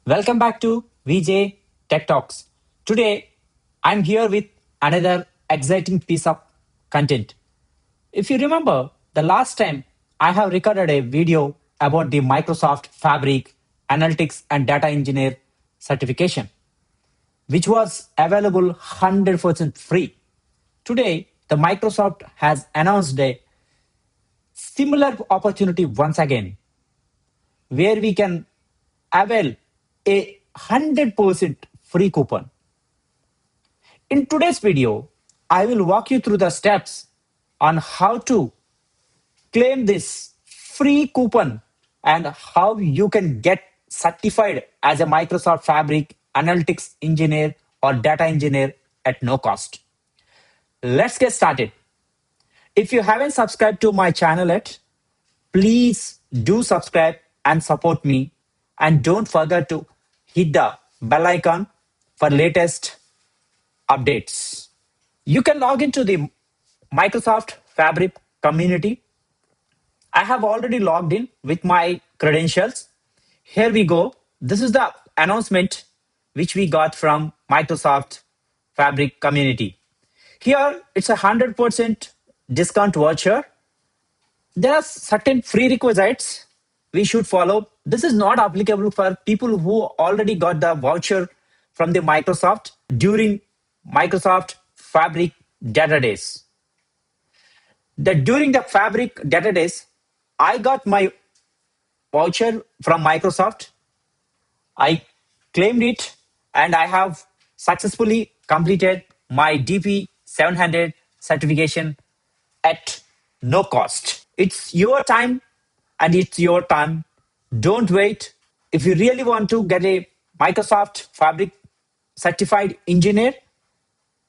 Welcome back to VJ Tech Talks. Today, I'm here with another exciting piece of content. If you remember, the last time I have recorded a video about the Microsoft Fabric Analytics and Data Engineer certification, which was available 100% free. Today, the Microsoft has announced a similar opportunity once again, where we can avail a 100% free coupon. In today's video, I will walk you through the steps on how to claim this free coupon and how you can get certified as a Microsoft Fabric analytics engineer or data engineer at no cost. Let's get started. If you haven't subscribed to my channel yet, please do subscribe and support me. And don't forget to hit the bell icon for latest updates. You can log into the Microsoft Fabric community. I have already logged in with my credentials. Here we go. This is the announcement which we got from Microsoft Fabric community. Here it's a 100% discount voucher. There are certain prerequisites we should follow. This is not applicable for people who already got the voucher from the Microsoft during Microsoft Fabric Data Days. During the Fabric Data Days, I got my voucher from Microsoft. I claimed it and I have successfully completed my DP 700 certification at no cost. It's your time and it's your time. Don't wait. If you really want to get a Microsoft Fabric certified engineer,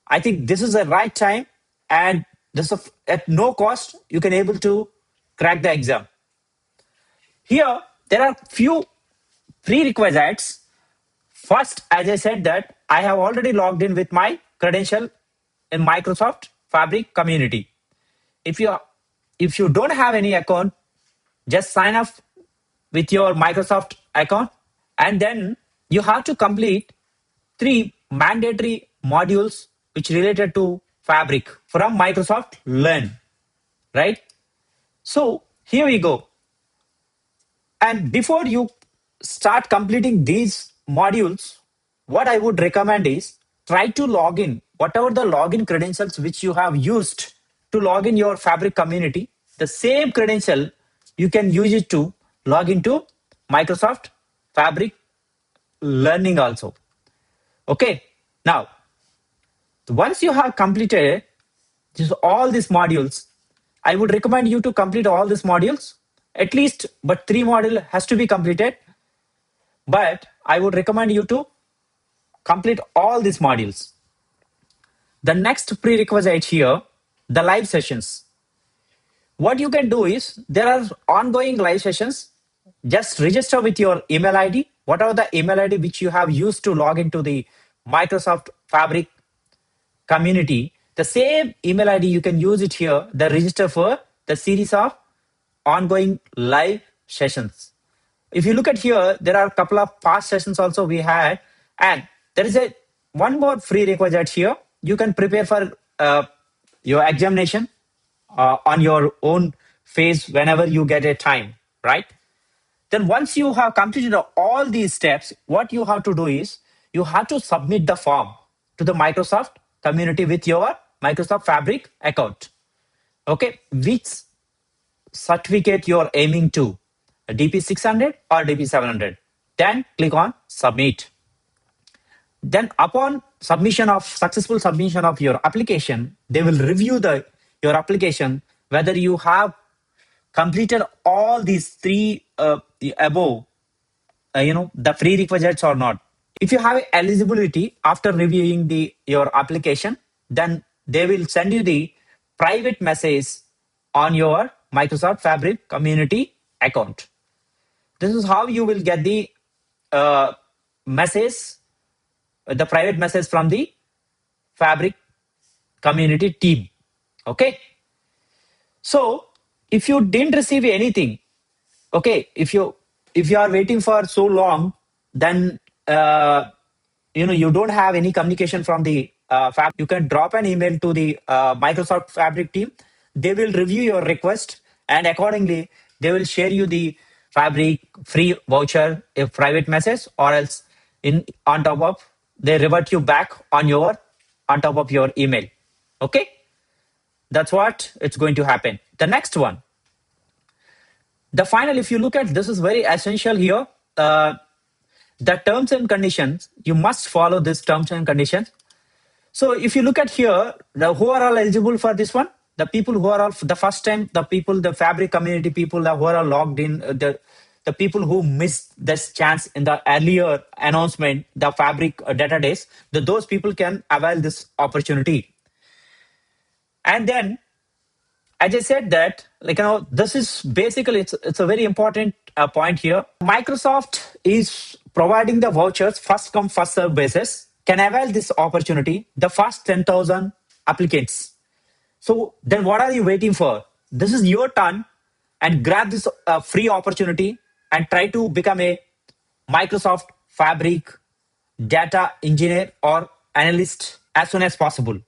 I think this is the right time, and this is at no cost you can able to crack the exam. Here there are few prerequisites. First, as I said that I have already logged in with my credential in Microsoft Fabric community. If you don't have any account, just sign up with your Microsoft account, and then you have to complete 3 mandatory modules which related to Fabric from Microsoft Learn, right? So here we go. And before you start completing these modules, what I would recommend is try to log in whatever the login credentials which you have used to log in your Fabric community. The same credential you can use it to log into Microsoft Fabric Learning also. Okay, now once you have completed all these modules, I would recommend you to complete all these modules. At least, but 3 module has to be completed. But I would recommend you to complete all these modules. The next prerequisite here, the live sessions. What you can do is there are ongoing live sessions. Just register with your email ID, whatever the email ID which you have used to log into the Microsoft Fabric community. The same email ID you can use it here, the register for the series of ongoing live sessions. If you look at here, there are a couple of past sessions also we had, and there is one more free requisite here. You can prepare for your examination on your own phase whenever you get a time, right? Then once you have completed all these steps, what you have to do is you have to submit the form to the Microsoft community with your Microsoft Fabric account. Okay, which certificate you're aiming to, a DP 600 or DP 700. Then click on submit. Then upon successful submission of your application, they will review your application whether you have completed all these 3 above, the prerequisites or not. If you have eligibility after reviewing your application, then they will send you the private message on your Microsoft Fabric community account. This is how you will get the message, the private message from the Fabric community team. Okay. So if you didn't receive anything, okay, if you are waiting for so long, then you don't have any communication from the you can drop an email to the Microsoft Fabric team. They will review your request, and accordingly they will share you the Fabric free voucher, a private message, or else in on top of they revert you back on top of your email. Okay, that's what it's going to happen. The next one, the final, if you look at this, is very essential here. The terms and conditions, you must follow these terms and conditions. So if you look at here, who are all eligible for this one? The people who are all the first time, the people, the Fabric community people who are all logged in, the people who missed this chance in the earlier announcement, the Fabric data days, those people can avail this opportunity. And then, as I said that, this is basically, it's a very important point here. Microsoft is providing the vouchers first come first serve basis. Can avail this opportunity, the first 10,000 applicants. So then what are you waiting for? This is your turn, and grab this free opportunity and try to become a Microsoft Fabric data engineer or analyst as soon as possible.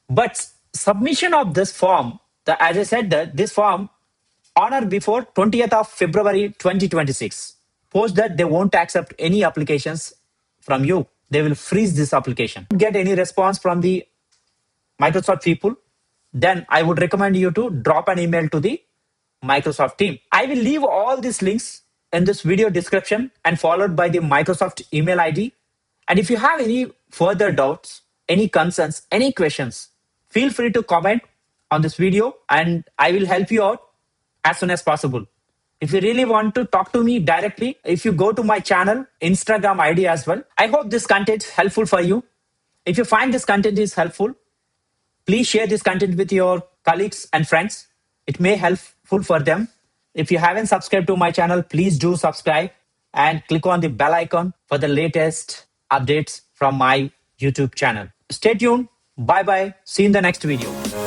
But submission of this form, as I said, that this form on or before 20th of February 2026. Post that, they won't accept any applications from you. They will freeze this application. Get any response from the Microsoft people, then I would recommend you to drop an email to the Microsoft team. I will leave all these links in this video description and followed by the Microsoft email ID. And if you have any further doubts, any concerns, any questions, feel free to comment on this video and I will help you out as soon as possible. If you really want to talk to me directly, if you go to my channel, Instagram ID as well. I hope this content is helpful for you. If you find this content is helpful, please share this content with your colleagues and friends. It may helpful for them. If you haven't subscribed to my channel, please do subscribe and click on the bell icon for the latest updates from my YouTube channel. Stay tuned. Bye bye. See you in the next video.